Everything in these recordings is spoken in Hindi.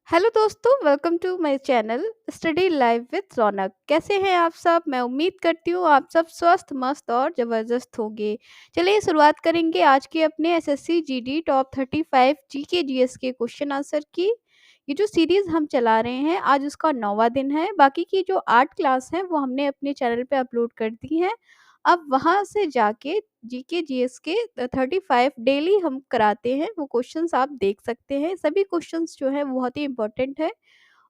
हेलो दोस्तों, welcome to my channel study live with Raunak. कैसे हैं आप सब? मैं उम्मीद करती हूँ आप सब स्वस्थ मस्त और ज़बरदस्त होंगे। चलिए शुरुआत करेंगे आज के अपने SSC GD top 35 GK GS के क्वेश्चन आंसर की। ये जो सीरीज़ हम चला रहे हैं आज उसका 9वां दिन है। बाकी की जो 8 क्लास हैं वो हमने अपने चैनल पे अपलोड कर दी हैं। अब वहाँ से जाके जीके जीएस के 35 डेली हम कराते हैं, वो क्वेश्चंस आप देख सकते हैं। सभी क्वेश्चंस जो हैं वो बहुत ही इंपॉर्टेंट है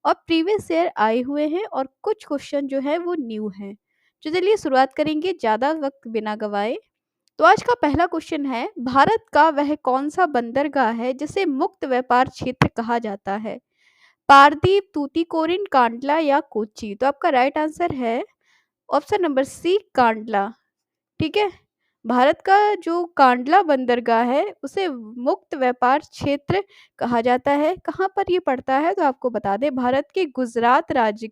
और प्रीवियस ईयर आए हुए हैं और कुछ क्वेश्चन जो है वो न्यू हैं। तो चलिए शुरुआत करेंगे ज़्यादा वक्त बिना गवाए। तो आज का पहला क्वेश्चन है, भारत का वह कौन सा बंदरगाह है जिसे मुक्त व्यापार क्षेत्र कहा जाता है? पारदीप, तूतीकोरिन, कांडला या कोच्चि? तो आपका राइट आंसर है ऑप्शन नंबर सी, कांडला। ठीक है। भारत का जो कांडला बंदरगाह है उसे मुक्त व्यापार क्षेत्र कहा जाता है। कहाँ पर ये पड़ता है? तो आपको बता दें, भारत के गुजरात राज्य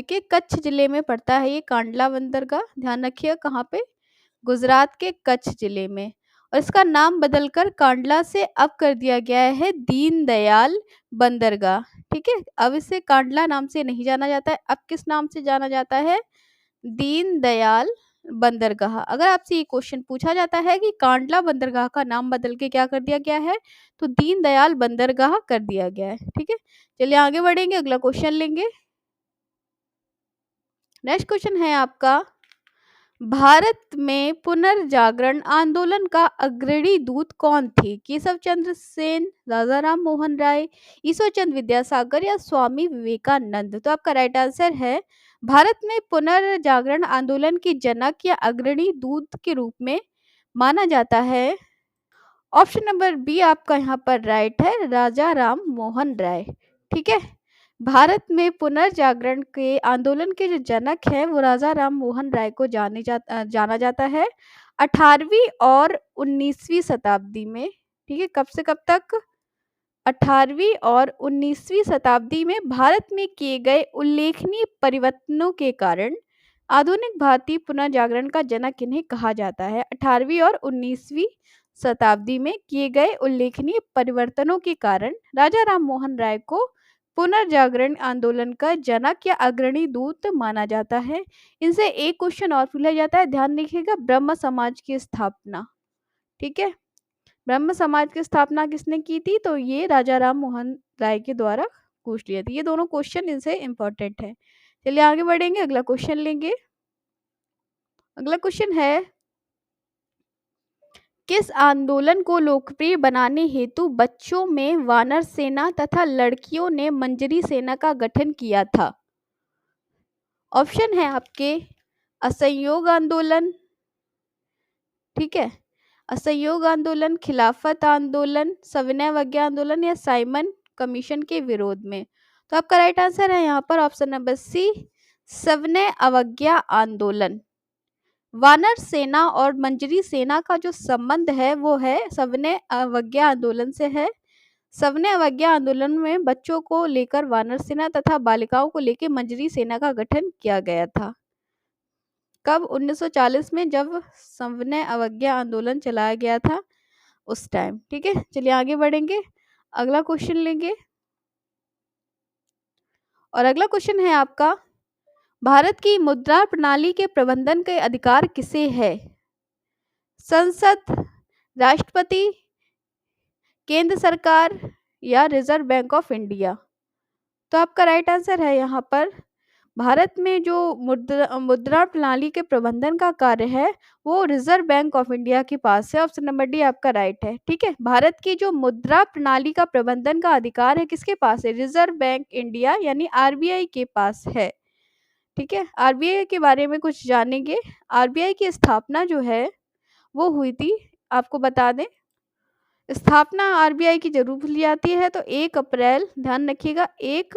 के कच्छ जिले में पड़ता है ये कांडला बंदरगाह। ध्यान रखिएगा कहाँ पे, गुजरात के कच्छ जिले में। और इसका नाम बदलकर कांडला से अब कर दिया गया है दीनदयाल बंदरगाह। ठीक है, अब इसे कांडला नाम से नहीं जाना जाता है, अब किस नाम से जाना जाता है? दीनदयाल बंदरगाह। अगर आपसे ये क्वेश्चन पूछा जाता है कि कांडला बंदरगाह का नाम बदल के क्या कर दिया गया है, तो दीनदयाल बंदरगाह कर दिया गया है। ठीक है, चलिए आगे बढ़ेंगे, अगला क्वेश्चन लेंगे। नेक्स्ट क्वेश्चन है आपका, भारत में पुनर्जागरण आंदोलन का अग्रणी दूत कौन थे? केशव चंद्र सेन, राजा राम मोहन राय, ईश्वरचंद विद्यासागर या स्वामी विवेकानंद? तो आपका राइट आंसर है, भारत में पुनर्जागरण आंदोलन के जनक या अग्रणी दूत के रूप में माना जाता है। ऑप्शन नंबर बी आपका यहाँ पर राइट है, राजा राम मोहन राय। ठीक है, भारत में पुनर्जागरण के आंदोलन के जो जनक हैं वो राजा राम मोहन राय को जाना जाता है 18वीं और 19वीं शताब्दी में। ठीक है, कब से कब तक? 18वीं और 19वीं शताब्दी में भारत में किए गए उल्लेखनीय परिवर्तनों के कारण आधुनिक भारतीय पुनर्जागरण का जनक इन्हें कहा जाता है। 18वीं और 19वीं शताब्दी में किए गए उल्लेखनीय परिवर्तनों के कारण राजा राम मोहन राय को पुनर्जागरण आंदोलन का जनक या अग्रणी दूत माना जाता है। इनसे एक क्वेश्चन और पूछा जाता है, ध्यान रखिएगा, ब्रह्म समाज की स्थापना। ठीक है, ब्रह्म समाज की स्थापना किसने की थी? तो ये राजा राम मोहन राय के द्वारा पूछ लिया था। ये दोनों क्वेश्चन इनसे इंपॉर्टेंट है। चलिए आगे बढ़ेंगे, अगला क्वेश्चन लेंगे। अगला क्वेश्चन है, किस आंदोलन को लोकप्रिय बनाने हेतु बच्चों में वानर सेना तथा लड़कियों ने मंजरी सेना का गठन किया था? ऑप्शन है आपके, असहयोग आंदोलन, ठीक है, असहयोग आंदोलन, खिलाफत आंदोलन, सविनय अवज्ञा आंदोलन या साइमन कमीशन के विरोध में? तो आपका राइट आंसर है यहाँ पर ऑप्शन नंबर सी, सविनय अवज्ञा आंदोलन। वानर सेना और मंजरी सेना का जो संबंध है वो है सविनय अवज्ञा आंदोलन से है। सविनय अवज्ञा आंदोलन में बच्चों को लेकर वानर सेना तथा बालिकाओं को लेकर मंजरी सेना का गठन किया गया था। कब? 1940 में, जब सविनय अवज्ञा आंदोलन चलाया गया था उस टाइम। ठीक है, चलिए आगे बढ़ेंगे, अगला क्वेश्चन लेंगे। और अगला क्वेश्चन है आपका, भारत की मुद्रा प्रणाली के प्रबंधन के अधिकार किसे है? संसद, राष्ट्रपति, केंद्र सरकार या रिजर्व बैंक ऑफ इंडिया? तो आपका राइट आंसर है यहाँ पर, भारत में जो मुद्रा प्रणाली के प्रबंधन का कार्य है वो रिजर्व बैंक ऑफ इंडिया के पास है। ऑप्शन नंबर डी आपका राइट है। ठीक है, भारत की जो मुद्रा प्रणाली का प्रबंधन का अधिकार है किसके पास है? रिजर्व बैंक इंडिया यानी आरबीआई के पास है। ठीक है, आरबीआई के बारे में कुछ जानेंगे। आरबीआई की स्थापना जो है वो हुई थी, आपको बता दें, स्थापना आरबीआई की जरूर भूल जाती है, तो 1 अप्रैल, ध्यान रखिएगा, 1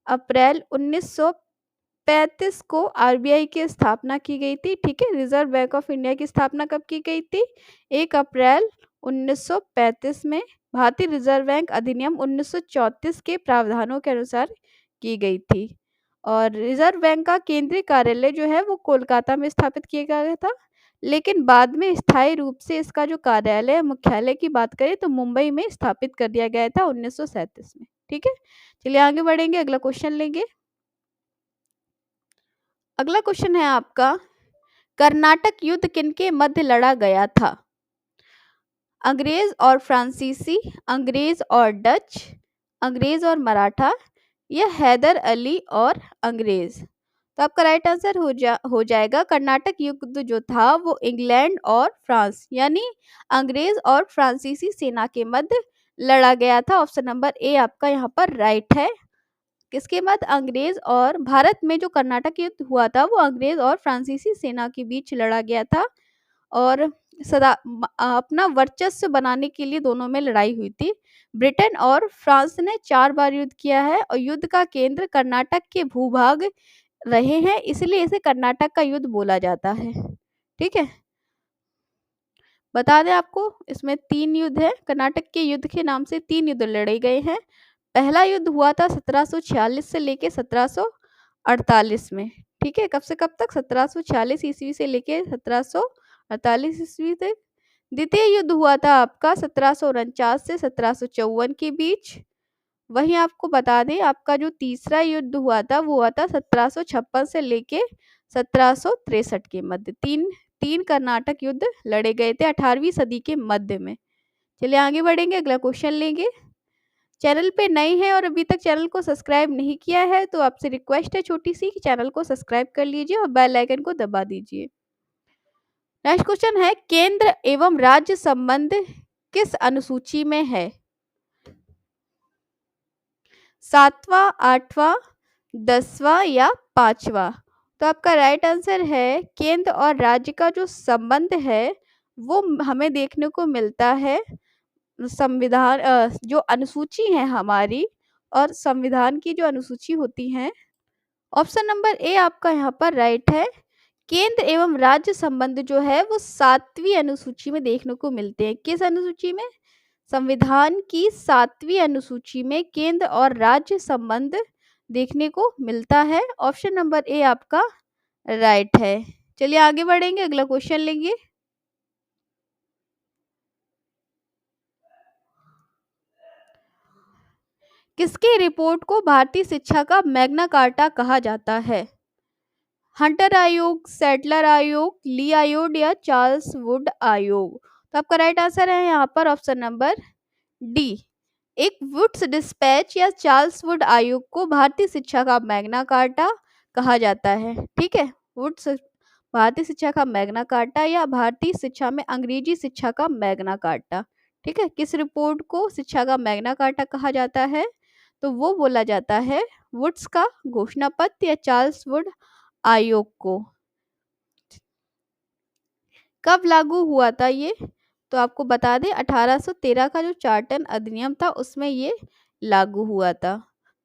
अप्रैल 1935 को आरबीआई की स्थापना की गई थी। ठीक है, रिजर्व बैंक ऑफ इंडिया की स्थापना कब की गई थी? 1 अप्रैल 1935 में भारतीय रिजर्व बैंक अधिनियम 1934 के प्रावधानों के अनुसार की गई थी। और रिजर्व बैंक का केंद्रीय कार्यालय जो है वो कोलकाता में स्थापित किया गया था। लेकिन बाद में स्थायी रूप से इसका जो कार्यालय मुख्यालय की बात करें तो मुंबई में स्थापित कर दिया गया था 1937 में। ठीक है, चलिए आगे बढ़ेंगे, अगला क्वेश्चन लेंगे। अगला क्वेश्चन है आपका, कर्नाटक युद्ध किनके मध्य लड़ा गया था? अंग्रेज और फ्रांसीसी, अंग्रेज और डच, अंग्रेज और मराठा, या हैदर अली और अंग्रेज? तो आपका राइट आंसर हो जाएगा कर्नाटक युद्ध जो था वो इंग्लैंड और फ्रांस यानी अंग्रेज और फ्रांसीसी सेना के मध्य लड़ा गया था। ऑप्शन नंबर ए आपका यहाँ पर राइट है। किसके मध्य? अंग्रेज और भारत में जो कर्नाटक युद्ध हुआ था वो अंग्रेज और फ्रांसीसी सेना के बीच लड़ा गया था और अपना वर्चस्व बनाने के लिए दोनों में लड़ाई हुई थी। ब्रिटेन और फ्रांस ने 4 बार युद्ध किया है और युद्ध का केंद्र कर्नाटक के भूभाग रहे हैं, इसलिए इसे कर्नाटक का युद्ध बोला जाता है। ठीक है, बता दें आपको इसमें 3 युद्ध है। कर्नाटक के युद्ध के नाम से 3 युद्ध लड़े गए हैं। पहला युद्ध हुआ था 1746 से लेके 1748 में। ठीक है, कब से कब तक? 1746 ईस्वी से लेके 1748 ईस्वी तक। द्वितीय युद्ध हुआ था आपका 1749 से 1754 के बीच। वहीं आपको बता दें आपका जो तीसरा युद्ध हुआ था वो हुआ था 1756 से लेके 1763 के मध्य। तीन कर्नाटक युद्ध लड़े गए थे 18वीं सदी के मध्य में। चलिए आगे बढ़ेंगे, अगला क्वेश्चन लेंगे। चैनल पे नए हैं और अभी तक चैनल को सब्सक्राइब नहीं किया है तो आपसे रिक्वेस्ट है छोटी सी कि चैनल को सब्सक्राइब कर लीजिए और बेल आइकन को दबा दीजिए। नेक्स्ट क्वेश्चन है, केंद्र एवं राज्य संबंध किस अनुसूची में है? 7वां, 8वां, 10वां या 5वां? तो आपका राइट आंसर है केंद्र और राज्य का जो संबंध है वो हमें देखने को मिलता है संविधान जो अनुसूची है हमारी और संविधान की जो अनुसूची होती है। ऑप्शन नंबर ए आपका यहाँ पर राइट है। केंद्र एवं राज्य संबंध जो है वो 7वीं अनुसूची में देखने को मिलते हैं। किस अनुसूची में? संविधान की 7वीं अनुसूची में केंद्र और राज्य संबंध देखने को मिलता है। ऑप्शन नंबर ए आपका राइट है। चलिए आगे बढ़ेंगे, अगला क्वेश्चन लेंगे। किसकी रिपोर्ट को भारतीय शिक्षा का मैग्ना कार्टा कहा जाता है? हंटर आयोग, सेटलर आयोग, ली आयोग या चार्ल्स वुड आयोग? तो आपका राइट आंसर है यहाँ पर ऑप्शन नंबर डी। एक वुड्स डिस्पैच या चार्ल्स वुड आयोग को भारतीय शिक्षा का मैग्ना कार्टा कहा जाता है। ठीक है, वुड्स भारतीय शिक्षा का मैग्ना कार्टा या भारतीय शिक्षा में अंग्रेजी शिक्षा का मैग्ना कार्टा। ठीक है, किस रिपोर्ट को शिक्षा का मैग्ना कार्टा कहा जाता है? तो वो बोला जाता है वुड्स का घोषणा पत्र या चार्ल्स वुड आयोग को। कब लागू हुआ था ये? तो आपको बता दें 1813 का जो चार्टन अधिनियम था उसमें ये लागू हुआ था।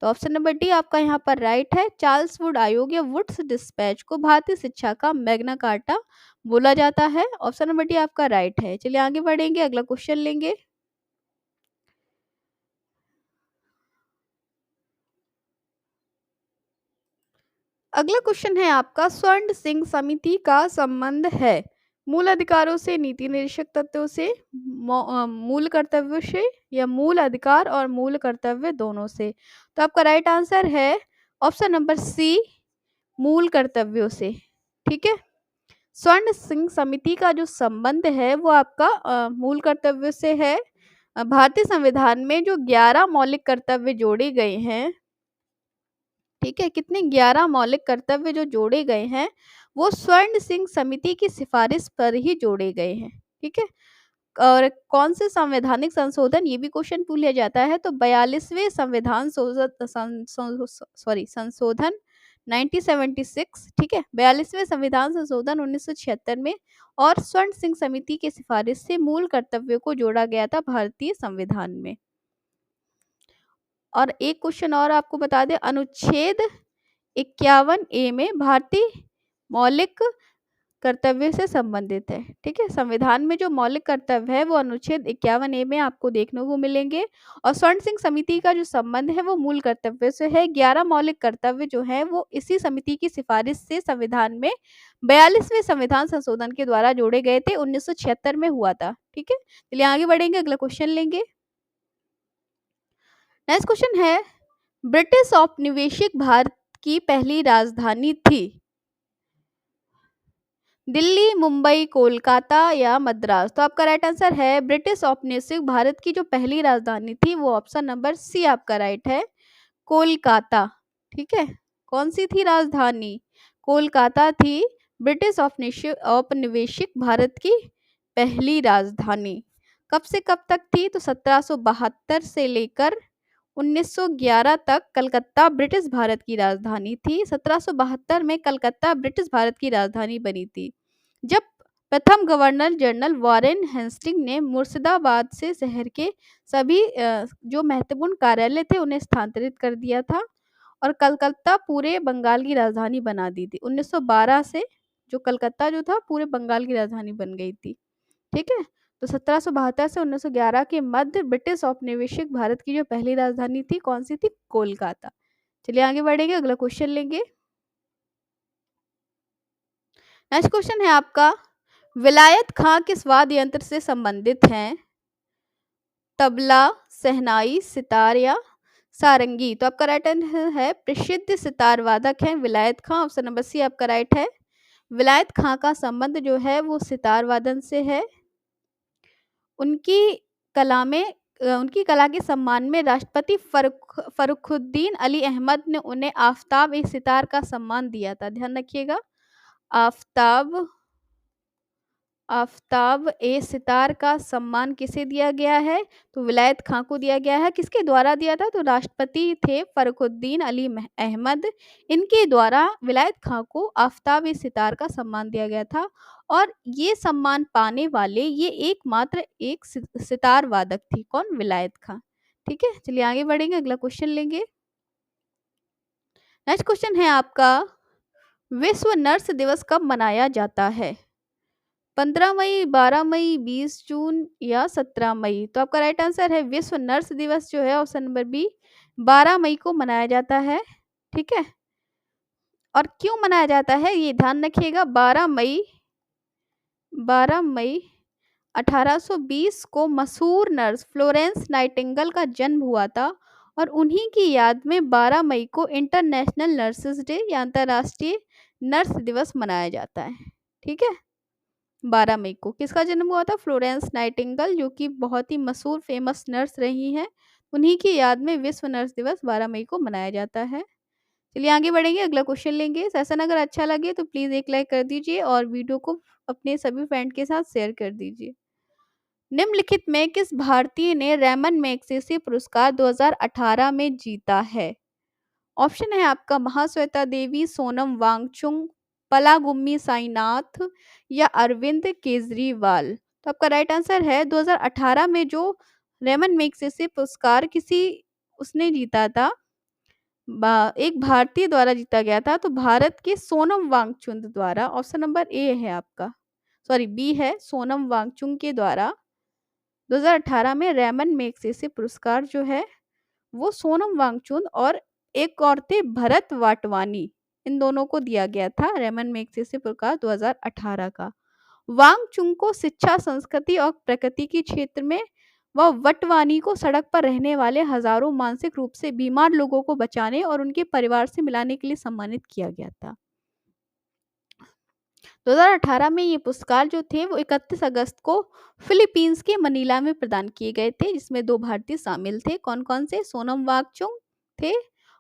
तो ऑप्शन नंबर डी आपका यहाँ पर राइट है। चार्ल्स वुड आयोग या वुड्स डिस्पैच को भारतीय शिक्षा का मैग्ना कार्टा बोला जाता है। ऑप्शन नंबर डी आपका राइट है। चलिए आगे बढ़ेंगे, अगला क्वेश्चन लेंगे। अगला क्वेश्चन है आपका, स्वर्ण सिंह समिति का संबंध है मूल अधिकारों से, नीति निरीक्षक तत्वों से, मूल कर्तव्यों से या मूल अधिकार और मूल कर्तव्य दोनों से? तो आपका राइट आंसर है ऑप्शन नंबर सी, मूल कर्तव्यों से। ठीक है, स्वर्ण सिंह समिति का जो संबंध है वो आपका मूल कर्तव्य से है। भारतीय संविधान में जो 11 मौलिक कर्तव्य जोड़े गए हैं, ठीक है, कितने 11 मौलिक कर्तव्य जो जोड़े गए हैं वो स्वर्ण सिंह समिति की सिफारिश पर ही जोड़े गए हैं। ठीक है, और कौन से संवैधानिक संशोधन, ये भी क्वेश्चन पूछा जाता है। तो 42वें संविधान संशोधन 1976। ठीक है, 42वें संविधान संशोधन 1976 में और स्वर्ण सिंह समिति की सिफारिश से मूल कर्तव्यों को जोड़ा गया था भारतीय संविधान में। और एक क्वेश्चन और आपको बता दें, अनुच्छेद 51A में भारतीय मौलिक कर्तव्य से संबंधित है। ठीक है, संविधान में जो मौलिक कर्तव्य है वो अनुच्छेद 51A में आपको देखने को मिलेंगे। और स्वर्ण सिंह समिति का जो संबंध है वो मूल कर्तव्य से है। 11 मौलिक कर्तव्य जो है वो इसी समिति की सिफारिश से संविधान में 42वें संविधान संशोधन के द्वारा जोड़े गए थे, 1976 में हुआ था। ठीक है, चलिए आगे बढ़ेंगे, अगला क्वेश्चन लेंगे। नेक्स्ट क्वेश्चन है, ब्रिटिश औपनिवेशिक भारत की पहली राजधानी थी दिल्ली, मुंबई, कोलकाता या मद्रास? तो आपका राइट आंसर है ब्रिटिश औपनिवेशिक भारत की जो पहली राजधानी थी वो ऑप्शन नंबर सी आपका राइट है, कोलकाता। ठीक है, कौन सी थी राजधानी? कोलकाता थी ब्रिटिश औपनिवेशिक भारत की पहली राजधानी। कब से कब तक थी? तो 1772 से लेकर 1911 तक कलकत्ता ब्रिटिश भारत की राजधानी थी। 1772 में कलकत्ता ब्रिटिश भारत की राजधानी बनी थी, जब प्रथम गवर्नर जनरल वॉरेन हेस्टिंग ने मुर्शिदाबाद से शहर के सभी जो महत्वपूर्ण कार्यालय थे उन्हें स्थानांतरित कर दिया था और कलकत्ता पूरे बंगाल की राजधानी बना दी थी। 1912 से जो कलकत्ता जो था पूरे बंगाल की राजधानी बन गई थी। ठीक है, तो 1772 से 1911 के मध्य ब्रिटिश औपनिवेशिक भारत की जो पहली राजधानी थी कौन सी थी? कोलकाता। चलिए आगे बढ़ेंगे, अगला क्वेश्चन लेंगे। नेक्स्ट क्वेश्चन है आपका, विलायत खां किस वाद्य यंत्र से संबंधित हैं? तबला, शहनाई, सितार या सारंगी? तो आपका राइट आंसर है प्रसिद्ध सितार वादक हैं विलायत खां, ऑप्शन नंबर सी आपका राइट है। विलायत खां का संबंध जो है वो सितार वादन से है। उनकी कला में उनकी कला के सम्मान में राष्ट्रपति फरुखुद्दीन अली अहमद ने उन्हें आफ्ताब एक सितार का सम्मान दिया था। ध्यान रखिएगा, आफ्ताब आफ्ताब ए सितार का सम्मान किसे दिया गया है? तो विलायत खां को दिया गया है। किसके द्वारा दिया था? तो राष्ट्रपति थे फरुखुद्दीन अली अहमद, इनके द्वारा विलायत खां को आफ्ताब ए सितार का सम्मान दिया गया था और ये सम्मान पाने वाले ये एकमात्र एक सितार वादक थी। कौन? विलायत खां। ठीक है, चलिए आगे बढ़ेंगे, अगला क्वेश्चन लेंगे। नेक्स्ट क्वेश्चन है आपका, विश्व नर्स दिवस कब मनाया जाता है? 15 मई, 12 मई, 20 जून या 17 मई? तो आपका राइट आंसर है विश्व नर्स दिवस जो है ऑप्शन नंबर बी 12 मई को मनाया जाता है। ठीक है, और क्यों मनाया जाता है ये ध्यान रखिएगा। 12 मई 1820 को मशहूर नर्स फ्लोरेंस नाइटिंगेल का जन्म हुआ था और उन्हीं की याद में 12 मई को इंटरनेशनल नर्सेस डे या अंतर्राष्ट्रीय नर्स दिवस मनाया जाता है। ठीक है, 12 मई को किसका जन्म हुआ था? फ्लोरेंस नाइटिंगेल, जो कि बहुत ही मशहूर फेमस नर्स रही हैं। उन्हीं की याद में विश्व नर्स दिवस 12 मई को मनाया जाता है। चलिए आगे बढ़ेंगे, अगला क्वेश्चन लेंगे। सेशन अगर अच्छा लगे तो प्लीज़ एक लाइक कर दीजिए और वीडियो को अपने सभी फ्रेंड के साथ शेयर कर दीजिए। निम्नलिखित में किस भारतीय ने रैमन मैगसेसे पुरस्कार 2018 में जीता है? ऑप्शन है आपका महाश्वेता देवी, सोनम वांगचुक, पलागुम्मी साईनाथ या अरविंद केजरीवाल? तो आपका राइट आंसर है 2018 में जो रेमन मैगसेसे पुरस्कार उसने जीता था, एक भारतीय द्वारा जीता गया था, तो भारत के सोनम वांगचुक द्वारा। ऑप्शन नंबर ए है आपका, सॉरी बी है, सोनम वांगचुक के द्वारा 2018 में रेमन मैगसेसे पुरस्कार जो है वो सोनम वांगचुक और एक और थे भरत वाटवानी, इन दोनों को दिया गया था रेमन मैगसेसे पुरस्कार 2018 का। वांगचुक को शिक्षा, संस्कृति और प्रकृति के क्षेत्र में व वटवानी को सड़क पर रहने वाले हजारों मानसिक रूप से बीमार लोगों को बचाने और उनके परिवार से मिलाने के लिए सम्मानित किया गया था। 2018 में ये पुरस्कार जो थे वो 31 अगस्त को फिलीपींस के मनीला में प्रदान किए गए थे, जिसमें 2 भारतीय शामिल थे। कौन कौन से? सोनम वांगचुक थे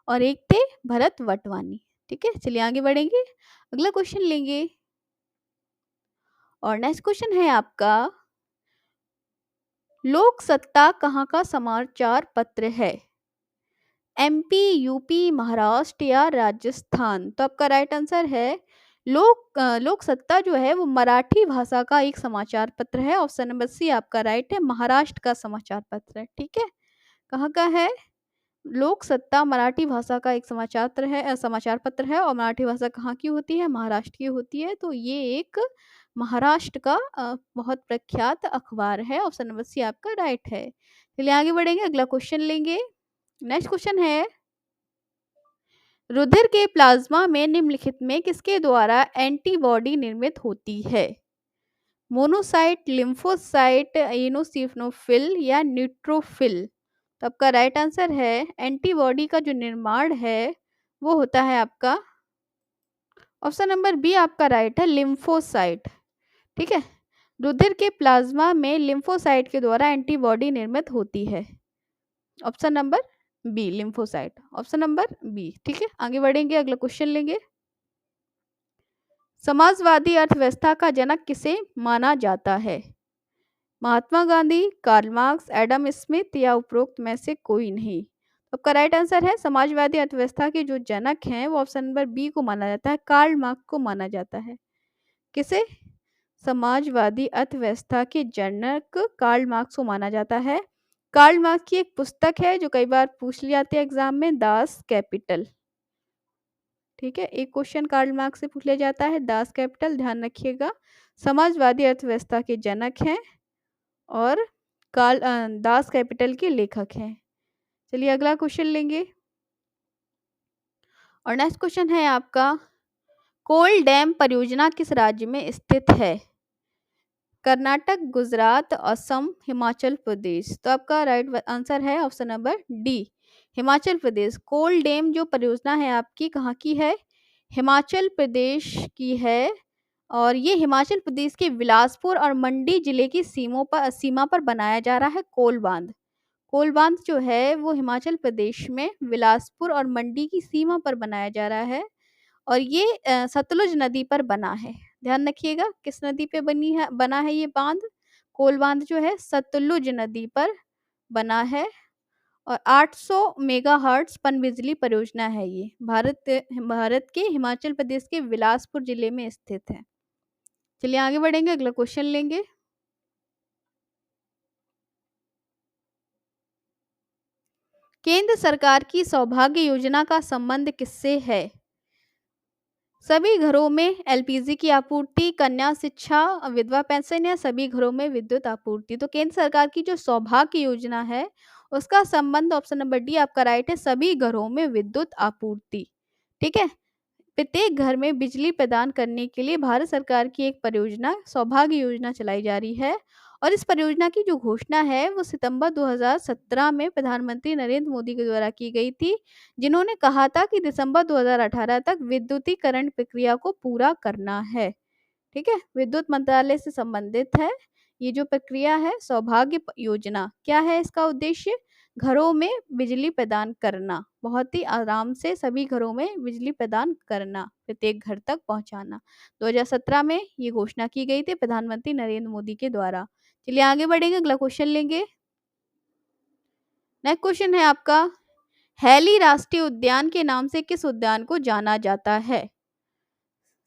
और एक थे भरत वाटवानी। ठीक है, चलिए आगे बढ़ेंगे, अगला क्वेश्चन लेंगे। और नेक्स्ट क्वेश्चन है आपका, लोक सत्ता कहाँ का समाचार पत्र है? एमपी, यूपी, महाराष्ट्र या राजस्थान? तो आपका राइट आंसर है लोक सत्ता जो है वो मराठी भाषा का एक समाचार पत्र है। ऑप्शन नंबर सी आपका राइट है, महाराष्ट्र का समाचार पत्र है। ठीक है, कहाँ का है? लोक सत्ता मराठी भाषा का एक समाचार पत्र है, और मराठी भाषा कहाँ की होती है? महाराष्ट्र की होती है। तो ये एक महाराष्ट्र का बहुत प्रख्यात अखबार है। ऑप्शन नंबर सी आपका राइट है। चलिए आगे बढ़ेंगे, अगला क्वेश्चन लेंगे। नेक्स्ट क्वेश्चन है, रुधिर के प्लाज्मा में निम्नलिखित में किसके द्वारा एंटीबॉडी निर्मित होती है? मोनोसाइट, लिम्फोसाइट, इनोसिनोफिल या न्यूट्रोफिल? तो आपका राइट आंसर है, एंटीबॉडी का जो निर्माण है वो होता है आपका ऑप्शन नंबर बी आपका राइट है, लिम्फोसाइट। ठीक है, रुधिर के प्लाज्मा में लिम्फोसाइट के द्वारा एंटीबॉडी निर्मित होती है। Option number B, lymphocyte, option number B. ठीक है, आगे बढ़ेंगे, अगला क्वेश्चन लेंगे। समाजवादी अर्थव्यवस्था का जनक किसे माना जाता है? Mahatma Gandhi, Karl Marx, Adam Smith या उपरोक्त में से कोई नहीं? तो आपका राइट आंसर है, समाजवादी अर्थव्यवस्था के जो जनक हैं वो ऑप्शन नंबर बी को माना जाता है, कार्ल मार्क्स को माना जाता है। किसे? समाजवादी अर्थव्यवस्था के जनक कार्ल मार्क्स को माना जाता है। कार्ल मार्क्स की एक पुस्तक है जो कई बार पूछ ली जाती है एग्जाम में, दास कैपिटल। ठीक है, एक क्वेश्चन कार्ल मार्क्स से पूछ लिया जाता है, दास कैपिटल, ध्यान रखिएगा। समाजवादी अर्थव्यवस्था के जनक हैं और दास कैपिटल के लेखक हैं। चलिए अगला क्वेश्चन लेंगे, और नेक्स्ट क्वेश्चन है आपका, कोल डैम परियोजना किस राज्य में स्थित है? कर्नाटक, गुजरात, असम, हिमाचल प्रदेश? तो आपका राइट आंसर है option number D, Himachal Pradesh. कोल डैम जो परियोजना है आपकी कहाँ की है? हिमाचल प्रदेश की है, और ये हिमाचल प्रदेश के बिलासपुर और मंडी जिले की सीमा पर बनाया जा रहा है कोल बांध। कोल बांध जो है वो हिमाचल प्रदेश में बिलासपुर और मंडी की सीमा पर बनाया जा रहा है, और ये सतलुज नदी पर बना है। ध्यान रखिएगा, किस नदी पे बना है ये बांध? कोल बांध जो है सतलुज नदी पर बना है, और 800 मेगाहर्ट्ज पनबिजली परियोजना है। ये भारत के हिमाचल प्रदेश के बिलासपुर जिले में स्थित है। चलिए आगे बढ़ेंगे, अगला क्वेश्चन लेंगे। केंद्र सरकार की सौभाग्य योजना का संबंध किससे है? सभी घरों में एलपीजी की आपूर्ति, कन्या शिक्षा, विधवा पेंशन या सभी घरों में विद्युत आपूर्ति? तो केंद्र सरकार की जो सौभाग्य योजना है उसका संबंध ऑप्शन नंबर डी आपका राइट है, सभी घरों में विद्युत आपूर्ति। ठीक है, प्रत्येक घर में बिजली प्रदान करने के लिए भारत सरकार की एक परियोजना सौभाग्य योजना चलाई जा रही है, और इस परियोजना की जो घोषणा है वो सितंबर 2017 में प्रधानमंत्री नरेंद्र मोदी के द्वारा की गई थी, जिन्होंने कहा था कि दिसंबर 2018 तक विद्युतीकरण प्रक्रिया को पूरा करना है। ठीक है, विद्युत मंत्रालय से संबंधित है ये जो प्रक्रिया है। सौभाग्य योजना क्या है? इसका उद्देश्य घरों में बिजली प्रदान करना, बहुत ही आराम से सभी घरों में बिजली प्रदान करना, प्रत्येक घर तक पहुंचाना। 2017 में ये घोषणा की गई थी प्रधानमंत्री नरेंद्र मोदी के द्वारा। चलिए आगे बढ़ेंगे, अगला क्वेश्चन लेंगे। नेक्स्ट क्वेश्चन है आपका, हैली राष्ट्रीय उद्यान के नाम से किस उद्यान को जाना जाता है?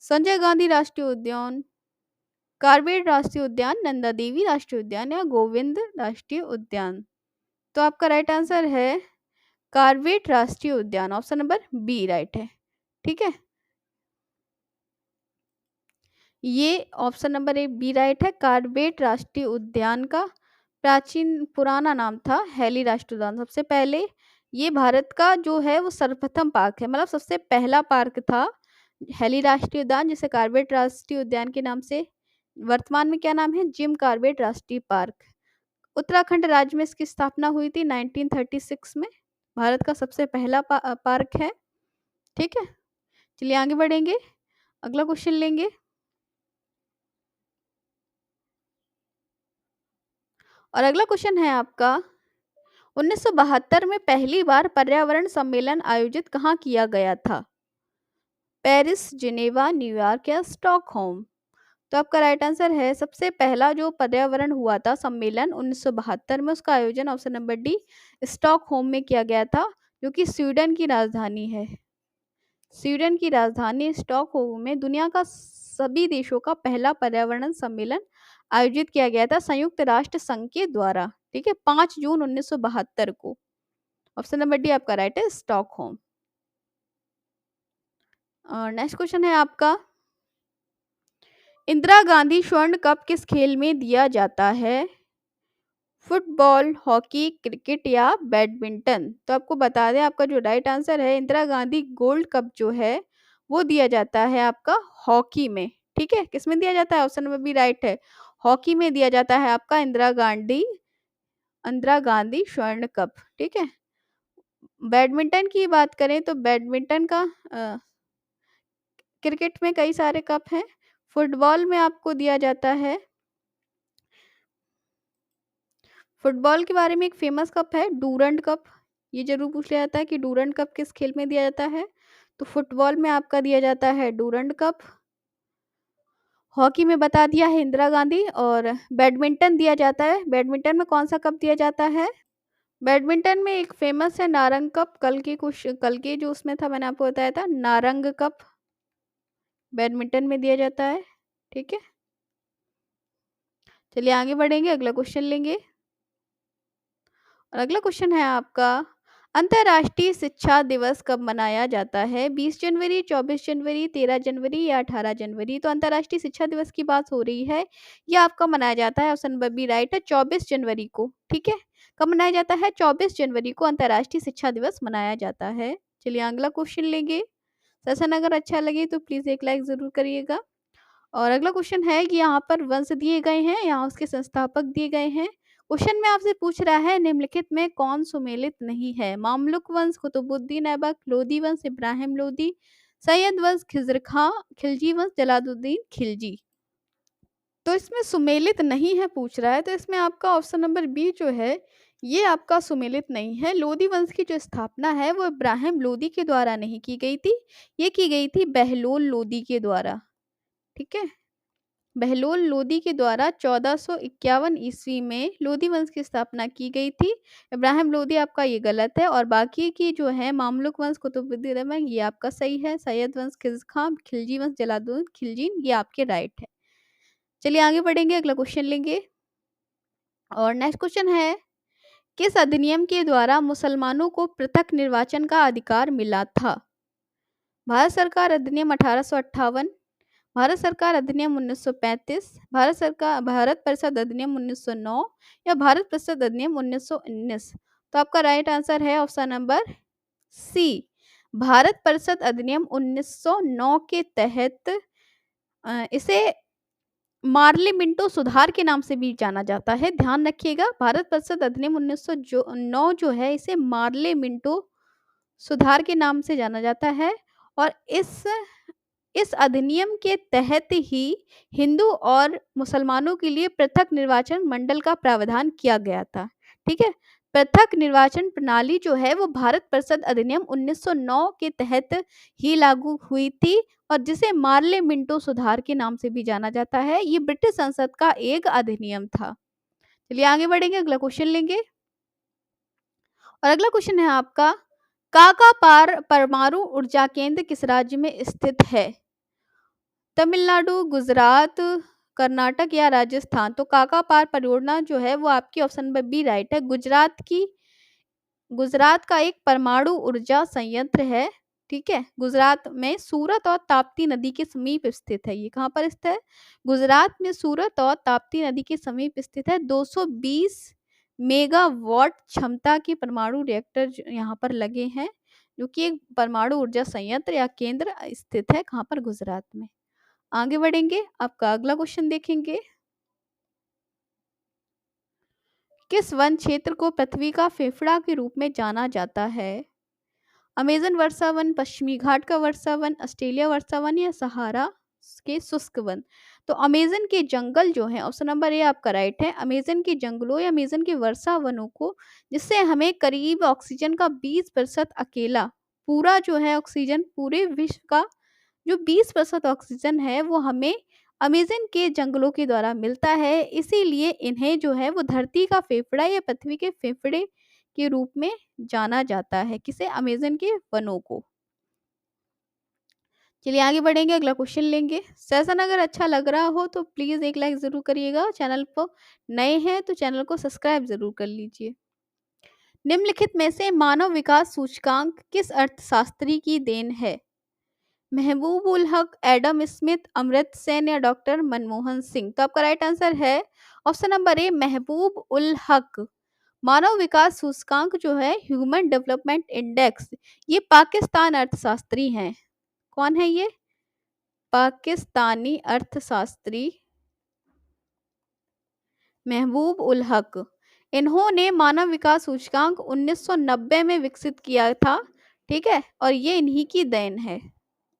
संजय गांधी राष्ट्रीय उद्यान, कार्बेट राष्ट्रीय उद्यान, नंदा देवी राष्ट्रीय उद्यान या गोविंद राष्ट्रीय उद्यान? तो आपका राइट आंसर है कार्बेट राष्ट्रीय उद्यान, ऑप्शन नंबर बी राइट है। ठीक है, ये option number A B right है। कार्बेट राष्ट्रीय उद्यान का प्राचीन पुराना नाम था हैली राष्ट्रीय उद्यान। सबसे पहले ये भारत का जो है वो सर्वप्रथम पार्क है, मतलब सबसे पहला पार्क था हैली राष्ट्रीय उद्यान, जिसे कार्बेट राष्ट्रीय उद्यान के नाम से वर्तमान में क्या नाम है? जिम कार्बेट राष्ट्रीय पार्क। उत्तराखंड राज्य में इसकी स्थापना हुई थी 1936 में। भारत का सबसे पहला पार्क है। ठीक है, चलिए आगे बढ़ेंगे, अगला क्वेश्चन लेंगे। और अगला क्वेश्चन है आपका, 1972 में पहली बार पर्यावरण सम्मेलन आयोजित कहाँ किया गया था? पेरिस, जिनेवा, न्यूयॉर्क या स्टॉकहोम? तो आपका राइट आंसर है, सबसे पहला जो पर्यावरण हुआ था सम्मेलन 1972 में, उसका आयोजन ऑप्शन नंबर डी स्टॉकहोम में किया गया था, जो कि स्वीडन की राजधानी है। स्वीडन की राजधानी स्टॉकहोम में दुनिया का सभी देशों का पहला पर्यावरण सम्मेलन आयोजित किया गया था संयुक्त राष्ट्र संघ के द्वारा। ठीक है, 5 जून 1972 को। ऑप्शन नंबर डी आपका राइट है, स्टॉकहोम। और नेक्स्ट क्वेश्चन है आपका, इंदिरा गांधी स्वर्ण कप किस खेल में दिया जाता है? फुटबॉल, हॉकी, क्रिकेट या बैडमिंटन? तो आपको बता दें, आपका जो राइट आंसर है, इंदिरा गांधी गोल्ड कप जो है वो दिया जाता है आपका हॉकी में। ठीक है, किस में दिया जाता है? ऑप्शन नंबर बी राइट है, हॉकी में दिया जाता है आपका इंदिरा गांधी स्वर्ण कप। ठीक है, बैडमिंटन की बात करें तो बैडमिंटन का क्रिकेट में कई सारे कप हैं। फुटबॉल में आपको दिया जाता है, फुटबॉल के बारे में एक फेमस कप है डूरंड कप। ये जरूर पूछ लिया जाता है कि डूरंड कप किस खेल में दिया जाता है, तो फुटबॉल में आपका दिया जाता है डूरंड कप। हॉकी में बता दिया है इंदिरा गांधी, और बैडमिंटन दिया जाता है, बैडमिंटन में कौन सा कप दिया जाता है? बैडमिंटन में एक फेमस है नारंग कप, कल के जो उसमें था मैंने आपको बताया था, नारंग कप बैडमिंटन में दिया जाता है। ठीक है, चलिए आगे बढ़ेंगे, अगला क्वेश्चन लेंगे। और अगला क्वेश्चन है आपका, अंतर्राष्ट्रीय शिक्षा दिवस कब मनाया जाता है? 20 जनवरी, 24 जनवरी, 13 जनवरी या 18 जनवरी? तो अंतर्राष्ट्रीय शिक्षा दिवस की बात हो रही है, यह आपका मनाया जाता है, ऑप्शन नंबर बी राइट है, 24 जनवरी को। ठीक है, कब मनाया जाता है? 24 जनवरी को अंतर्राष्ट्रीय शिक्षा दिवस मनाया जाता है। चलिए अगला क्वेश्चन लेंगे। सेशन अगर अच्छा लगे तो प्लीज एक लाइक जरूर करिएगा। और अगला क्वेश्चन है कि यहाँ पर वंश दिए गए हैं, यहाँ उसके संस्थापक दिए गए हैं। क्वेश्चन में आपसे पूछ रहा है, निम्नलिखित में कौन सुमेलित नहीं है? मामलुक वंश, कुतुबुद्दीन ऐबक, लोदी वंश, इब्राहिम लोदी, सैयद वंश, खिजर खां, खिलजी वंश, जलालुद्दीन खिलजी। तो इसमें सुमेलित नहीं है पूछ रहा है, तो इसमें आपका ऑप्शन नंबर बी जो है ये आपका सुमेलित नहीं है। लोदी वंश की जो स्थापना है वो इब्राहिम लोदी के द्वारा नहीं की गई थी, ये की गई थी बहलोल लोदी के द्वारा। ठीक है, बहलोल लोदी के द्वारा 1451 ईस्वी में लोदी वंश की स्थापना की गई थी। इब्राहिम लोदी आपका ये गलत है, और बाकी की जो है मामलुक वंश, कुतुबुद्दीन ऐबक, ये आपका सही है। सैयद वंश, खिज़र खां, खिलजी वंश, जलालुद्दीन खिलजी, ये आपके राइट है। चलिए आगे बढ़ेंगे, अगला क्वेश्चन लेंगे। और नेक्स्ट क्वेश्चन है, किस अधिनियम के द्वारा मुसलमानों को पृथक निर्वाचन का अधिकार मिला था? भारत सरकार अधिनियम 1858, भारत सरकार अधिनियम 1935, भारत परिषद अधिनियम 1909 या भारत परिषद अधिनियम 1919? तो आपका राइट आंसर है ऑप्शन नंबर सी, भारत परिषद अधिनियम 1909 के तहत इसे मार्ले मिंटो सुधार के नाम से भी जाना जाता है। ध्यान रखिएगा, भारत परिषद अधिनियम 1909 जो है इसे मार्ले मिंटो सुधार के नाम से जाना जाता है, और इस अधिनियम के तहत ही हिंदू और मुसलमानों के लिए पृथक निर्वाचन मंडल का प्रावधान किया गया था। ठीक है, पृथक निर्वाचन प्रणाली जो है वो भारत परिषद अधिनियम 1909 के तहत ही लागू हुई थी, और जिसे मार्ले मिंटो सुधार के नाम से भी जाना जाता है। ये ब्रिटिश संसद का एक अधिनियम था। चलिए आगे बढ़ेंगे, अगला क्वेश्चन लेंगे। और अगला क्वेश्चन है आपका, काका परमाणु ऊर्जा केंद्र किस राज्य में स्थित है? तमिलनाडु, गुजरात, कर्नाटक या राजस्थान? तो काका पार परियोजना जो है वो आपकी ऑप्शन नंबर बी राइट है, गुजरात का एक परमाणु ऊर्जा संयंत्र है। ठीक है, गुजरात में सूरत और ताप्ती नदी के समीप स्थित है। ये कहाँ पर स्थित है? गुजरात में सूरत और ताप्ती नदी के समीप स्थित है। 220 मेगावाट क्षमता के परमाणु रिएक्टर यहाँ पर लगे हैं, जो कि एक परमाणु ऊर्जा संयंत्र या केंद्र स्थित है कहाँ पर? गुजरात में। आगे बढ़ेंगे, आपका अगला क्वेश्चन देखेंगे। किस वन क्षेत्र को पृथ्वी का फेफड़ा के रूप में जाना जाता है? अमेजन वर्षा वन, पश्चिमी घाट का वर्षा वन, ऑस्ट्रेलिया वर्षा वन या सहारा के शुष्क वन? तो अमेजन के जंगल जो है, ऑप्शन नंबर ए आपका राइट है, अमेजन के जंगलों या अमेजन के वर्षा वनों को, जिससे हमें करीब ऑक्सीजन का 20% अकेला, पूरा जो है ऑक्सीजन पूरे विश्व का जो 20% ऑक्सीजन है वो हमें अमेजन के जंगलों के द्वारा मिलता है। इसीलिए इन्हें जो है वो धरती का फेफड़ा या पृथ्वी के फेफड़े के रूप में जाना जाता है। किसे? अमेजन के वनों को। चलिए आगे बढ़ेंगे, अगला क्वेश्चन लेंगे। सेशन अगर अच्छा लग रहा हो तो प्लीज एक लाइक जरूर करिएगा। चैनल पर नए हैं तो चैनल को सब्सक्राइब जरूर कर लीजिए। निम्नलिखित में से मानव विकास सूचकांक किस अर्थशास्त्री की देन है? महबूब उल हक, एडम स्मिथ, अमर्त्य सेन या डॉक्टर मनमोहन सिंह? तो आपका राइट आंसर है ऑप्शन नंबर ए, महबूब उल हक। मानव विकास सूचकांक जो है, ह्यूमन डेवलपमेंट इंडेक्स, ये पाकिस्तान अर्थशास्त्री हैं। कौन है ये? पाकिस्तानी अर्थशास्त्री महबूब उल हक। इन्होंने मानव विकास सूचकांक 1990 में विकसित किया था। ठीक है, और ये इन्हीं की देन है।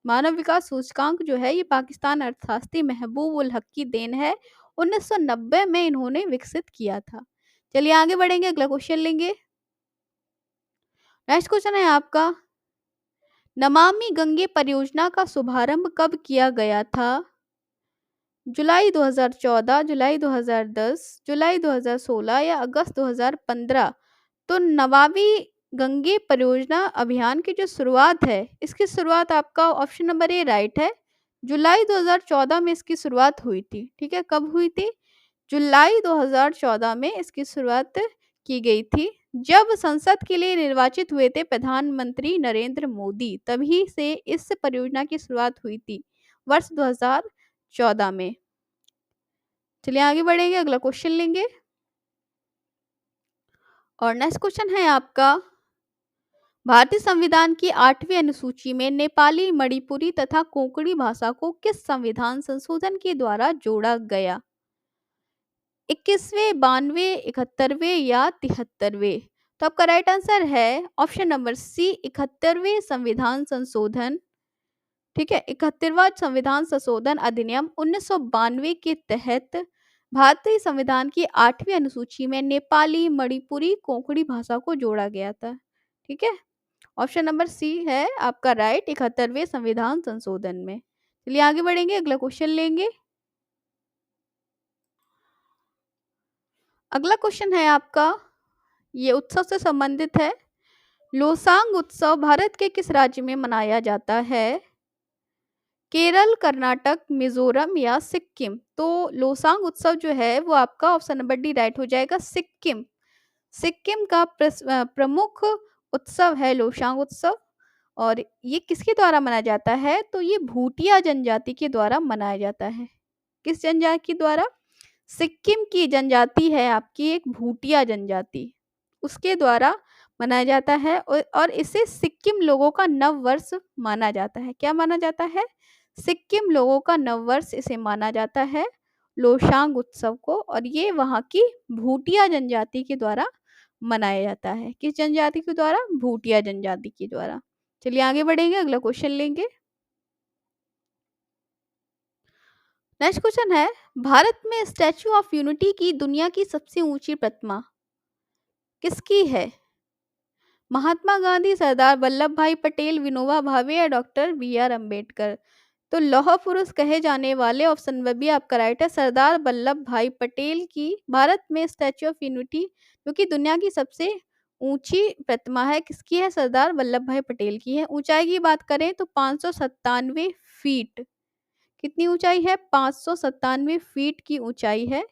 मानव विकास सूचकांक जो है, ये पाकिस्तान अर्थशास्त्री महबूब उल हक की देन है। 1990 में इन्होंने विकसित किया था। चलिए आगे बढ़ेंगे, अगला क्वेश्चन लेंगे। नेक्स्ट क्वेश्चन है आपका, नमामि गंगे परियोजना का शुभारंभ कब किया गया था? जुलाई 2014, जुलाई 2010, जुलाई 2016 या अगस्त 2015? तो नमामि गंगे परियोजना अभियान की जो शुरुआत है, इसकी शुरुआत आपका ऑप्शन नंबर ए राइट है, जुलाई 2014 में इसकी शुरुआत हुई थी। ठीक है, कब हुई थी? जुलाई 2014 में इसकी शुरुआत की गई थी, जब संसद के लिए निर्वाचित हुए थे प्रधानमंत्री नरेंद्र मोदी, तभी से इस परियोजना की शुरुआत हुई थी, वर्ष 2014 में। चलिए आगे बढ़ेंगे, अगला क्वेश्चन लेंगे। और नेक्स्ट क्वेश्चन है आपका, भारतीय संविधान की 8वीं अनुसूची में नेपाली, मणिपुरी तथा कोंकणी भाषा को किस संविधान संशोधन के द्वारा जोड़ा गया? 21वें, 92वें, 71वें या 73वें? तो आपका राइट आंसर है ऑप्शन नंबर सी, 71वें संविधान संशोधन। ठीक है, 71वां संविधान संशोधन अधिनियम 1992 के तहत भारतीय संविधान की 8वीं अनुसूची में नेपाली, मणिपुरी, कोंकणी भाषा को जोड़ा गया था। ठीक है, ऑप्शन नंबर सी है आपका राइट, 71वें संविधान संशोधन में। चलिए आगे बढ़ेंगे, अगला क्वेश्चन लेंगे। अगला क्वेश्चन है आपका, ये उत्सव से संबंधित है। लोसांग उत्सव भारत के किस राज्य में मनाया जाता है? केरल, कर्नाटक, मिजोरम या सिक्किम? तो लोसांग उत्सव जो है वो आपका ऑप्शन नंबर डी राइट हो जाएगा, सिक्किम। सिक्किम का प्रमुख उत्सव है लोसांग उत्सव। और ये किसके द्वारा मनाया जाता है? तो ये भूटिया जनजाति के द्वारा मनाया जाता है। किस जनजाति के द्वारा? सिक्किम की जनजाति है आपकी एक भूटिया जनजाति, उसके द्वारा मनाया जाता है। और इसे सिक्किम लोगों का नव वर्ष माना जाता है। क्या माना जाता है? सिक्किम लोगों का नव वर्ष इसे माना जाता है, लोसांग उत्सव को। और ये वहाँ की भूटिया जनजाति के द्वारा मनाया जाता है। किस जनजाति के द्वारा? भूटिया जनजाति के द्वारा। चलिए आगे बढ़ेंगे, अगला क्वेश्चन लेंगे। नेक्स्ट क्वेश्चन है, भारत में स्टैच्यू ऑफ यूनिटी की दुनिया की सबसे ऊंची प्रतिमा किसकी है? महात्मा गांधी, सरदार वल्लभ भाई पटेल, विनोबा भावे या डॉक्टर BR अम्बेडकर? तो लौह पुरुष कहे जाने वाले ऑप्शन नंबर बी आपका राइट है, सरदार वल्लभ भाई पटेल की भारत में स्टैच्यू ऑफ यूनिटी जो कि दुनिया की सबसे ऊंची प्रतिमा है, किसकी है? सरदार वल्लभ भाई पटेल की है। ऊंचाई की बात करें तो 597 फीट। कितनी ऊंचाई है? 597 फीट की ऊंचाई है,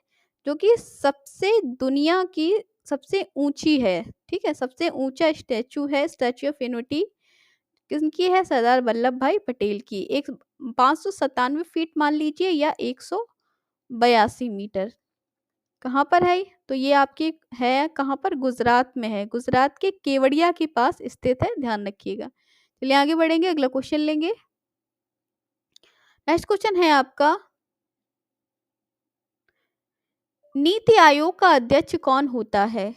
जो कि सबसे दुनिया की सबसे ऊंची है। ठीक है, सबसे ऊंचा स्टैचू है, स्टैच्यू ऑफ यूनिटी किसकी है? सरदार वल्लभ भाई पटेल की। एक 597 फीट मान लीजिए या 182 मीटर। कहाँ पर है? तो ये आपकी है कहाँ पर? गुजरात में है, गुजरात के केवड़िया के पास स्थित है, ध्यान रखिएगा। चलिए आगे बढ़ेंगे, अगला क्वेश्चन लेंगे। नेक्स्ट क्वेश्चन है आपका, नीति आयोग का अध्यक्ष कौन होता है?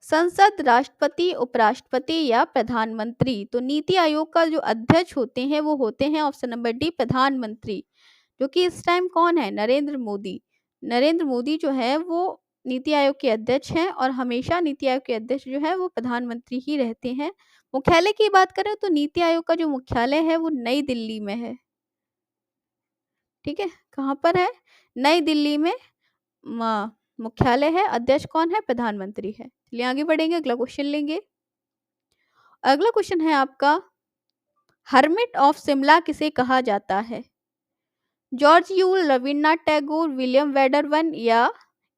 संसद, राष्ट्रपति, उपराष्ट्रपति या प्रधानमंत्री? तो नीति आयोग का जो अध्यक्ष होते हैं वो होते हैं ऑप्शन नंबर डी, प्रधानमंत्री, जो कि इस टाइम कौन है? नरेंद्र मोदी। नरेंद्र मोदी जो है वो नीति आयोग के अध्यक्ष हैं, और हमेशा नीति आयोग के अध्यक्ष जो है वो प्रधानमंत्री ही रहते हैं। मुख्यालय की बात करें तो नीति आयोग का जो मुख्यालय है वो नई दिल्ली में है। ठीक है, कहाँ पर है? नई दिल्ली में मुख्यालय है। अध्यक्ष कौन है? प्रधानमंत्री है। चलिए आगे बढ़ेंगे, अगला क्वेश्चन लेंगे। अगला क्वेश्चन है आपका, हर्मिट ऑफ शिमला किसे कहा जाता है? George Yule, Rabindranath Tagore, William Wedderburn या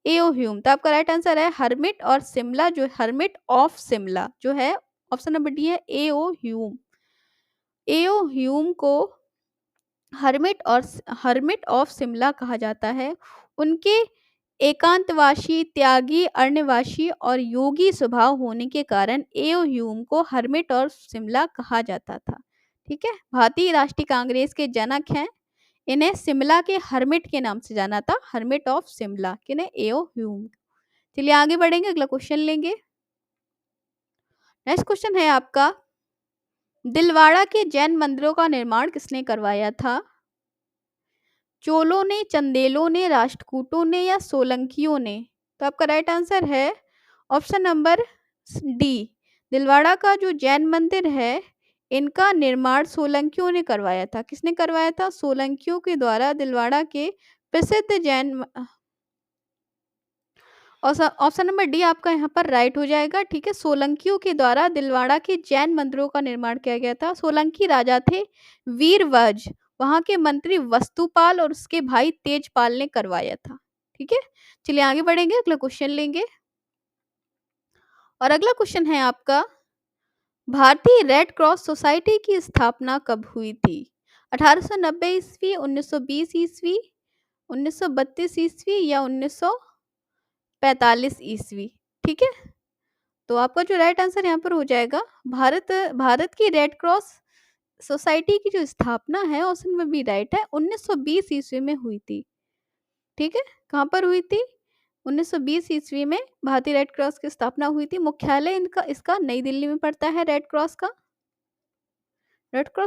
एओह्यूम। तो आपका राइट आंसर है हर्मिट और शिमला, जो हर्मिट ऑफ शिमला जो है ऑप्शन नंबर डी है एओह्यूम। एओह्यूम को हर्मिट ऑफ शिमला कहा जाता है। उनके एकांतवासी, त्यागी, अरण्यवासी और योगी स्वभाव होने के कारण एओह्यूम को हर्मिट और शिमला कहा जाता था। ठीक है, भारतीय राष्ट्रीय कांग्रेस के जनक हैं। इन्हें शिमला के हर्मिट के नाम से जाना था, हर्मिट ऑफ शिमला, किन्हें एओह्यूम। चलिए आगे बढ़ेंगे, अगला क्वेश्चन लेंगे। नेक्स्ट क्वेश्चन है आपका, दिलवाड़ा के जैन मंदिरों का निर्माण किसने करवाया था? चोलों ने, चंदेलों ने, राष्ट्रकूटों ने या सोलंकियों ने? तो आपका राइट आंसर है ऑप्शन नंबर डी। दिलवाड़ा का जो जैन मंदिर है, इनका निर्माण सोलंकियों ने करवाया था। किसने करवाया था? सोलंकियों के द्वारा दिलवाड़ा के प्रसिद्ध जैन। ऑप्शन नंबर डी आपका यहाँ पर राइट हो जाएगा। ठीक है, सोलंकियों के द्वारा दिलवाड़ा के जैन मंदिरों का निर्माण किया गया था। सोलंकी राजा थे वीरवज, वहां के मंत्री वस्तुपाल और उसके भाई तेजपाल ने करवाया था। ठीक है, चलिए आगे बढ़ेंगे, अगला क्वेश्चन लेंगे। और अगला क्वेश्चन है आपका, भारतीय रेड क्रॉस सोसाइटी की स्थापना कब हुई थी? 1890 ईस्वी, 1920 ईस्वी, 1932 ईस्वी या 1945 ईस्वी? ठीक है, तो आपका जो राइट आंसर यहाँ पर हो जाएगा, भारत की रेड क्रॉस सोसाइटी की जो स्थापना है ऑप्शन में भी राइट है, 1920 ईस्वी में हुई थी। ठीक है, कहाँ पर हुई थी? 1920 ईस्वी में भारतीय रेड क्रॉस की स्थापना हुई थी। मुख्यालय इसका नई दिल्ली में पड़ता है। रेड क्रॉस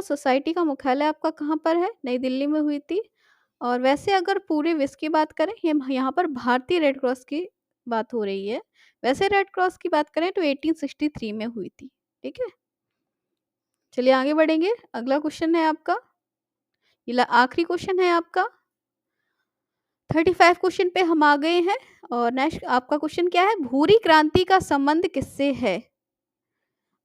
सोसाइटी का मुख्यालय आपका कहाँ पर है? नई दिल्ली में हुई थी। और वैसे अगर पूरे विश्व की बात करें, यहाँ पर भारतीय रेड क्रॉस की बात हो रही है। वैसे रेड क्रॉस की बात करें तो 1863 में हुई थी। ठीक है, चलिए आगे बढ़ेंगे, अगला क्वेश्चन है आपका, ये आखिरी क्वेश्चन है आपका। 35 क्वेश्चन पे हम आ गए हैं। और नेक्स्ट आपका क्वेश्चन क्या है? भूरी क्रांति का संबंध किससे है?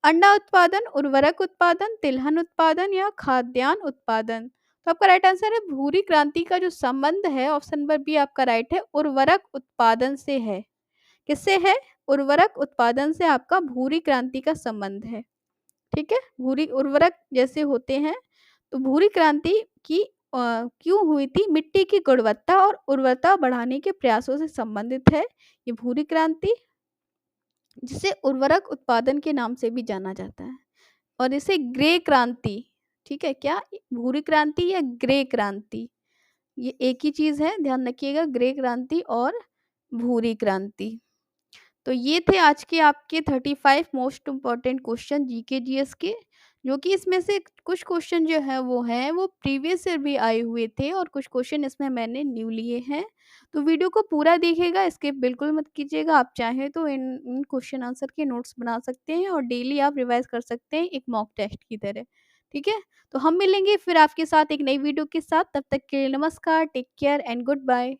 अंडा उत्पादन, उर्वरक उत्पादन, तिलहन उत्पादन या खाद्यान्न उत्पादन? तो आपका राइट आंसर है भूरी क्रांति का जो संबंध है ऑप्शन नंबर बी आपका राइट है, उर्वरक उत्पादन से है। किससे है? उर्वरक उत्पादन से आपका भूरी क्रांति का संबंध है। ठीक है, भूरी उर्वरक जैसे होते हैं, तो भूरी क्रांति की क्यों हुई थी? मिट्टी की गुणवत्ता और उर्वरता बढ़ाने के प्रयासों से संबंधित है ये भूरी क्रांति, जिसे उर्वरक उत्पादन के नाम से भी जाना जाता है। और इसे ग्रे क्रांति, ठीक है, क्या भूरी क्रांति या ग्रे क्रांति, ये एक ही चीज है, ध्यान रखिएगा, ग्रे क्रांति और भूरी क्रांति। तो ये थे आज के आपके 35 most important question GK GS के, जो कि इसमें से कुछ क्वेश्चन जो है वो प्रीवियस ईयर भी आए हुए थे और कुछ क्वेश्चन इसमें मैंने न्यू लिए हैं। तो वीडियो को पूरा देखिएगा, स्किप बिल्कुल मत कीजिएगा। आप चाहें तो इन क्वेश्चन आंसर के नोट्स बना सकते हैं और डेली आप रिवाइज कर सकते हैं एक मॉक टेस्ट की तरह। ठीक है, तो हम मिलेंगे फिर आपके साथ एक नई वीडियो के साथ। तब तक के लिए नमस्कार, take care and good bye.